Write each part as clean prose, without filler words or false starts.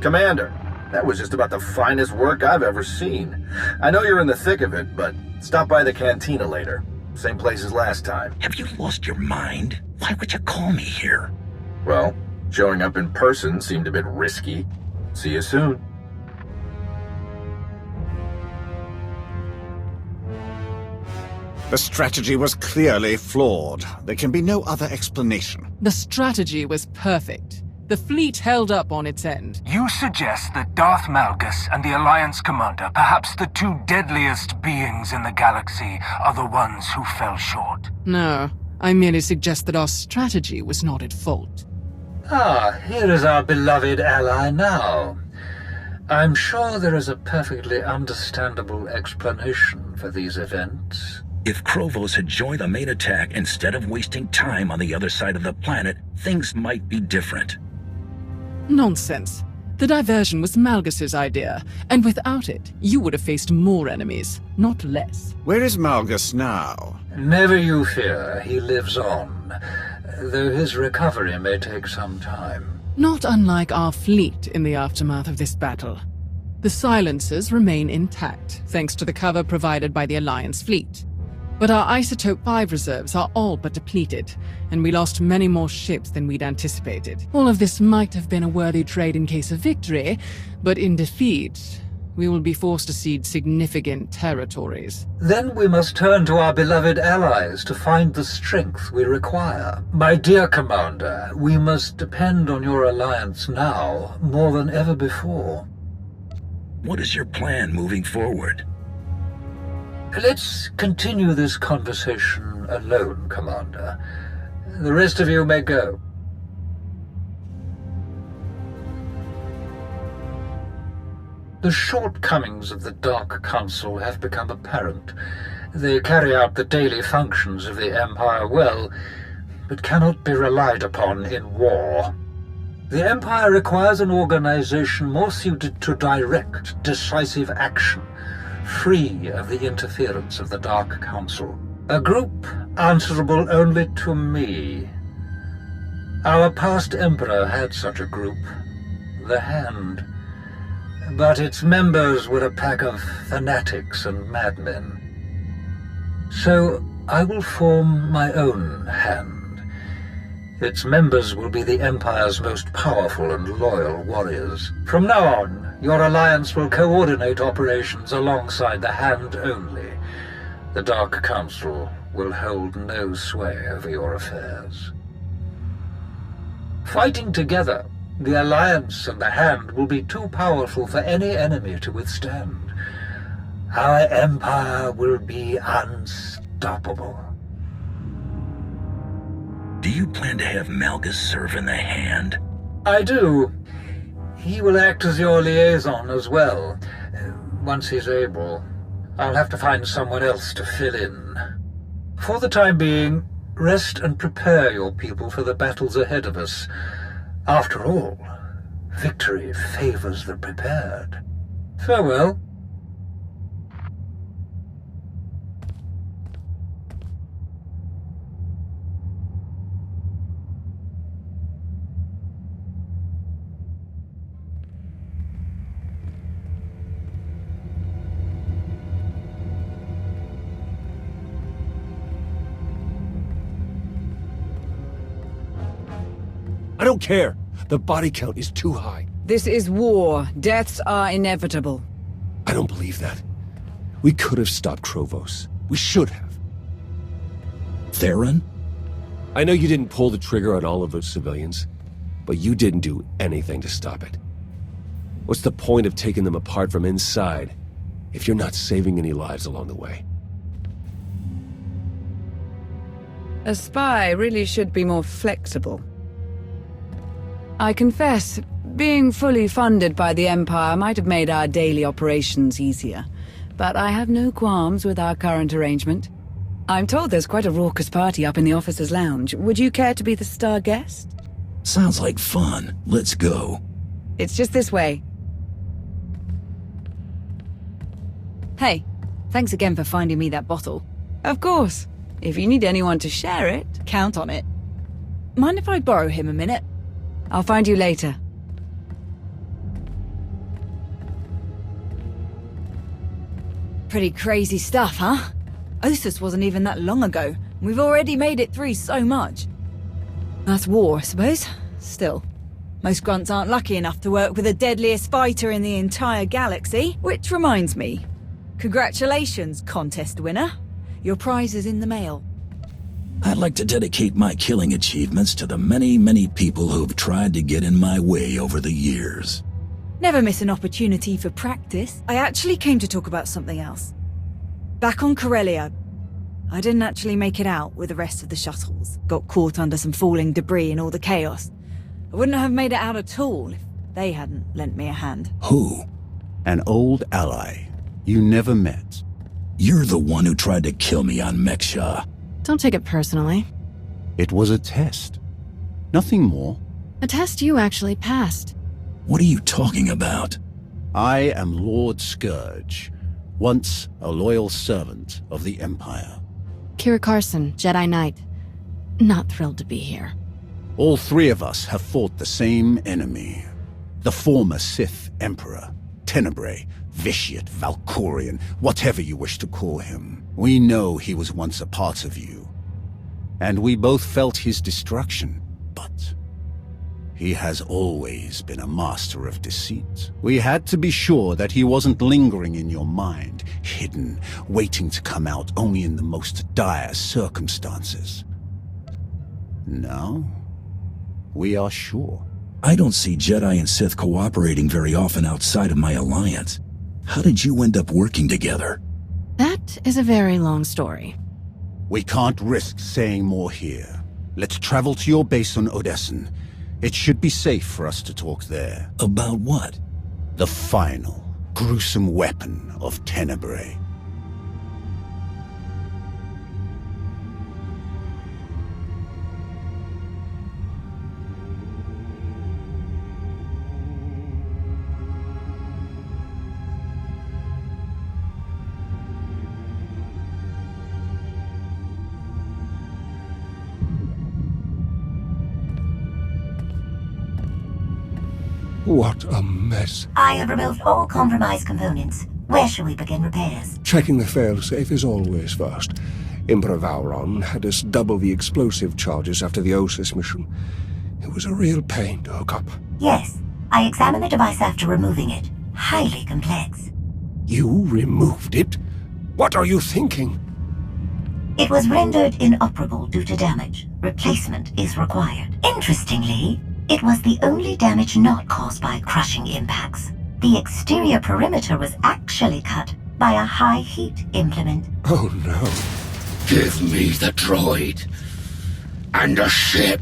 Commander, that was just about the finest work I've ever seen. I know you're in the thick of it, but stop by the cantina later. Same place as last time. Have you lost your mind? Why would you call me here? Well, showing up in person seemed a bit risky. See you soon. The strategy was clearly flawed. There can be no other explanation. The strategy was perfect. The fleet held up on its end. You suggest that Darth Malgus and the Alliance Commander, perhaps the two deadliest beings in the galaxy, are the ones who fell short? No, I merely suggest that our strategy was not at fault. Ah, here is our beloved ally now. I'm sure there is a perfectly understandable explanation for these events. If Krovos had joined the main attack instead of wasting time on the other side of the planet, things might be different. Nonsense. The diversion was Malgus's idea, and without it, you would have faced more enemies, not less. Where is Malgus now? Never you fear, he lives on, though his recovery may take some time. Not unlike our fleet in the aftermath of this battle. The silencers remain intact, thanks to the cover provided by the Alliance fleet. But our Isotope 5 reserves are all but depleted, and we lost many more ships than we'd anticipated. All of this might have been a worthy trade in case of victory, but in defeat, we will be forced to cede significant territories. Then we must turn to our beloved allies to find the strength we require. My dear Commander, we must depend on your alliance now more than ever before. What is your plan moving forward? Let's continue this conversation alone, Commander. The rest of you may go. The shortcomings of the Dark Council have become apparent. They carry out the daily functions of the Empire well, but cannot be relied upon in war. The Empire requires an organization more suited to direct, decisive action, free of the interference of the Dark Council. A group answerable only to me. Our past Emperor had such a group, the Hand. But its members were a pack of fanatics and madmen. So I will form my own Hand. Its members will be the Empire's most powerful and loyal warriors. From now on, your alliance will coordinate operations alongside the Hand only. The Dark Council will hold no sway over your affairs. Fighting together, the Alliance and the Hand will be too powerful for any enemy to withstand. Our empire will be unstoppable. Do you plan to have Malgus serve in the Hand? I do. He will act as your liaison as well, once he's able. I'll have to find someone else to fill in. For the time being, rest and prepare your people for the battles ahead of us. After all, victory favors the prepared. Farewell. I don't care. The body count is too high. This is war. Deaths are inevitable. I don't believe that. We could have stopped Krovos. We should have. Theron? I know you didn't pull the trigger on all of those civilians, but you didn't do anything to stop it. What's the point of taking them apart from inside if you're not saving any lives along the way? A spy really should be more flexible. I confess, being fully funded by the Empire might have made our daily operations easier, but I have no qualms with our current arrangement. I'm told there's quite a raucous party up in the officers' lounge. Would you care to be the star guest? Sounds like fun. Let's go. It's just this way. Hey, thanks again for finding me that bottle. Of course. If you need anyone to share it... Count on it. Mind if I borrow him a minute? I'll find you later. Pretty crazy stuff, huh? Osus wasn't even that long ago. We've already made it through so much. That's war, I suppose. Still, most grunts aren't lucky enough to work with the deadliest fighter in the entire galaxy. Which reminds me, congratulations, contest winner. Your prize is in the mail. I'd like to dedicate my killing achievements to the many, many people who've tried to get in my way over the years. Never miss an opportunity for practice. I actually came to talk about something else. Back on Corellia, I didn't actually make it out with the rest of the shuttles. Got caught under some falling debris and all the chaos. I wouldn't have made it out at all if they hadn't lent me a hand. Who? An old ally you never met. You're the one who tried to kill me on Meksha. Don't take it personally. It was a test. Nothing more. A test you actually passed. What are you talking about? I am Lord Scourge, once a loyal servant of the Empire. Kira Carson, Jedi Knight. Not thrilled to be here. All three of us have fought the same enemy. The former Sith Emperor, Tenebrae, Vitiate, Valkorian, whatever you wish to call him. We know he was once a part of you. And we both felt his destruction, but he has always been a master of deceit. We had to be sure that he wasn't lingering in your mind, hidden, waiting to come out only in the most dire circumstances. Now, we are sure. I don't see Jedi and Sith cooperating very often outside of my alliance. How did you end up working together? That is a very long story. We can't risk saying more here. Let's travel to your base on Odessen. It should be safe for us to talk there. About what? The final, gruesome weapon of Tenebrae. What a mess. I have removed all compromised components. Where shall we begin repairs? Checking the failsafe is always first. Emperor Vauron had us double the explosive charges after the Osus mission. It was a real pain to hook up. Yes. I examined the device after removing it. Highly complex. You removed it? What are you thinking? It was rendered inoperable due to damage. Replacement is required. Interestingly, it was the only damage not caused by crushing impacts. The exterior perimeter was actually cut by a high-heat implement. Oh no. Give me the droid. And a ship.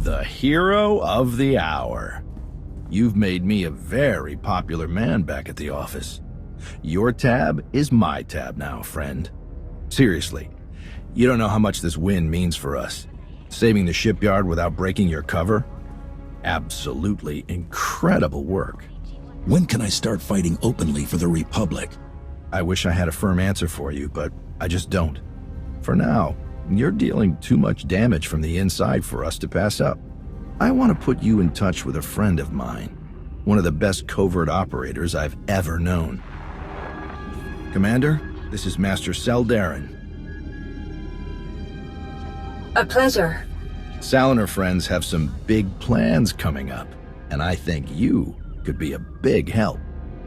The hero of the hour. You've made me a very popular man back at the office. Your tab is my tab now, friend. Seriously, you don't know how much this win means for us. Saving the shipyard without breaking your cover? Absolutely incredible work. When can I start fighting openly for the Republic? I wish I had a firm answer for you, but I just don't. For now, you're dealing too much damage from the inside for us to pass up. I want to put you in touch with a friend of mine, one of the best covert operators I've ever known. Commander, this is Master Seldarin. A pleasure. Sal and her friends have some big plans coming up, and I think you could be a big help.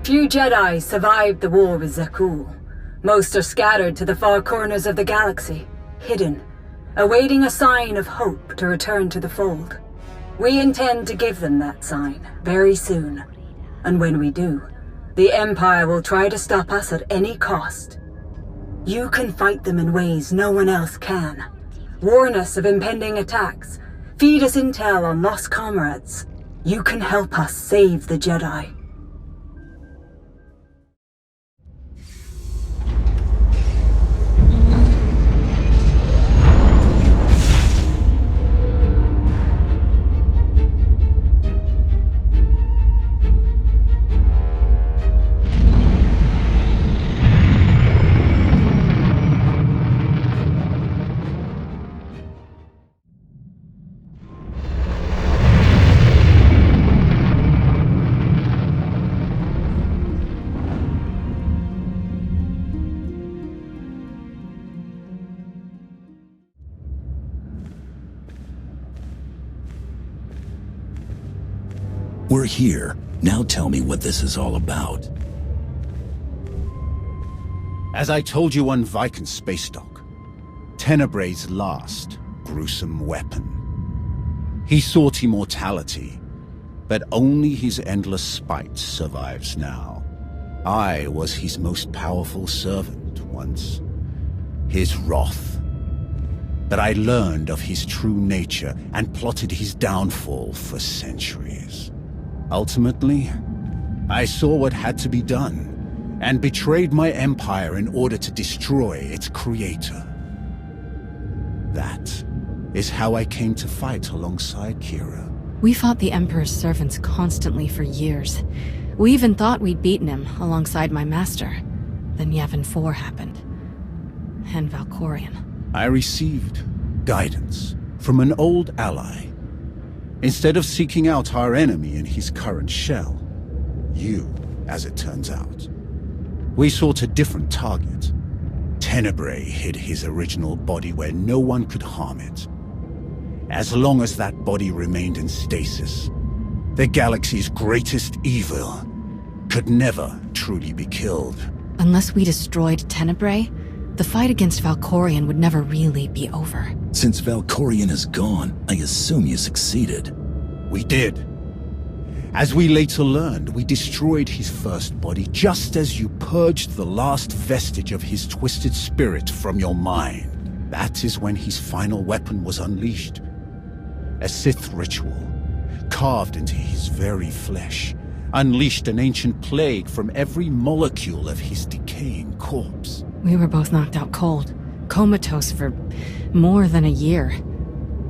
Few Jedi survived the war with Zakuul. Most are scattered to the far corners of the galaxy, hidden, awaiting a sign of hope to return to the fold. We intend to give them that sign very soon, and when we do, The Empire will try to stop us at any cost. You can fight them in ways no one else can. Warn us of impending attacks. Feed us intel on lost comrades. You can help us save the Jedi. We're here. Now tell me what this is all about. As I told you on Viking's space dock, Tenebray's last gruesome weapon. He sought immortality, but only his endless spite survives now. I was his most powerful servant once, his wrath. But I learned of his true nature and plotted his downfall for centuries. Ultimately, I saw what had to be done, and betrayed my empire in order to destroy its creator. That is how I came to fight alongside Kira. We fought the Emperor's servants constantly for years. We even thought we'd beaten him alongside my master. Then Yavin 4 happened. And Valkorion. I received guidance from an old ally. Instead of seeking out our enemy in his current shell, you, as it turns out, we sought a different target. Tenebray hid his original body where no one could harm it. As long as that body remained in stasis, the galaxy's greatest evil could never truly be killed. Unless we destroyed Tenebray, the fight against Valkorion would never really be over. Since Valkorion is gone, I assume you succeeded. We did. As we later learned, we destroyed his first body just as you purged the last vestige of his twisted spirit from your mind. That is when his final weapon was unleashed. A Sith ritual, carved into his very flesh, unleashed an ancient plague from every molecule of his decaying corpse. We were both knocked out cold, comatose for more than a year.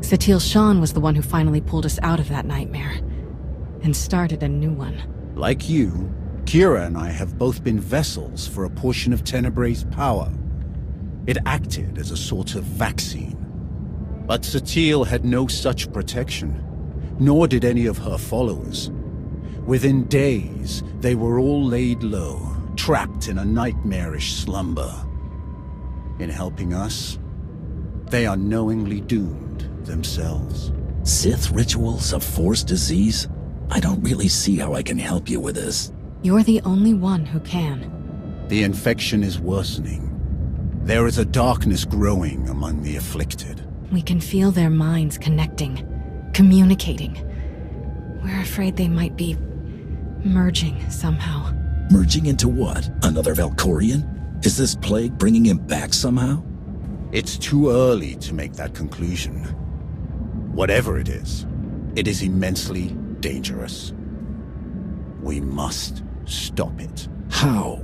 Satil Shan was the one who finally pulled us out of that nightmare, and started a new one. Like you, Kira and I have both been vessels for a portion of Tenebray's power. It acted as a sort of vaccine. But Satil had no such protection, nor did any of her followers. Within days, they were all laid low, trapped in a nightmarish slumber. In helping us, they are knowingly doomed themselves. Sith rituals of force disease? I don't really see how I can help you with this. You're the only one who can. The infection is worsening. There is a darkness growing among the afflicted. We can feel their minds connecting, communicating. We're afraid they might be merging somehow. Merging into what? Another Valkorion? Is this plague bringing him back somehow? It's too early to make that conclusion. Whatever it is immensely dangerous. We must stop it. How?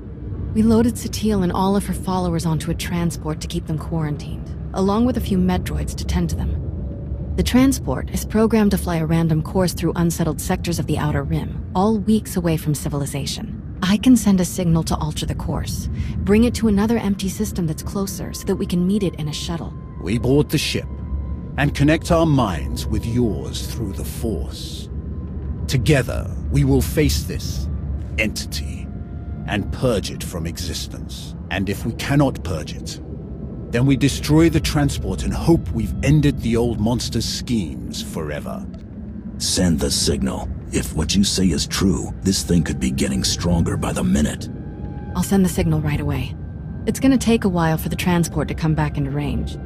We loaded Satil and all of her followers onto a transport to keep them quarantined, along with a few med droids to tend to them. The transport is programmed to fly a random course through unsettled sectors of the Outer Rim, all weeks away from civilization. I can send a signal to alter the course, bring it to another empty system that's closer so that we can meet it in a shuttle. We board the ship and connect our minds with yours through the Force. Together, we will face this entity and purge it from existence. And if we cannot purge it, then we destroy the transport and hope we've ended the old monster's schemes forever. Send the signal. If what you say is true, this thing could be getting stronger by the minute. I'll send the signal right away. It's gonna take a while for the transport to come back into range.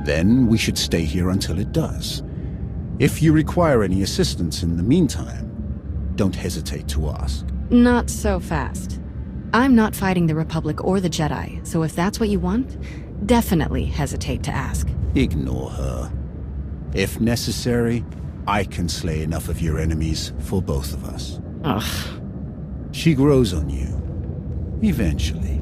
Then we should stay here until it does. If you require any assistance in the meantime, don't hesitate to ask. Not so fast. I'm not fighting the Republic or the Jedi, so if that's what you want, definitely hesitate to ask. Ignore her. If necessary, I can slay enough of your enemies for both of us. Ugh. She grows on you. Eventually.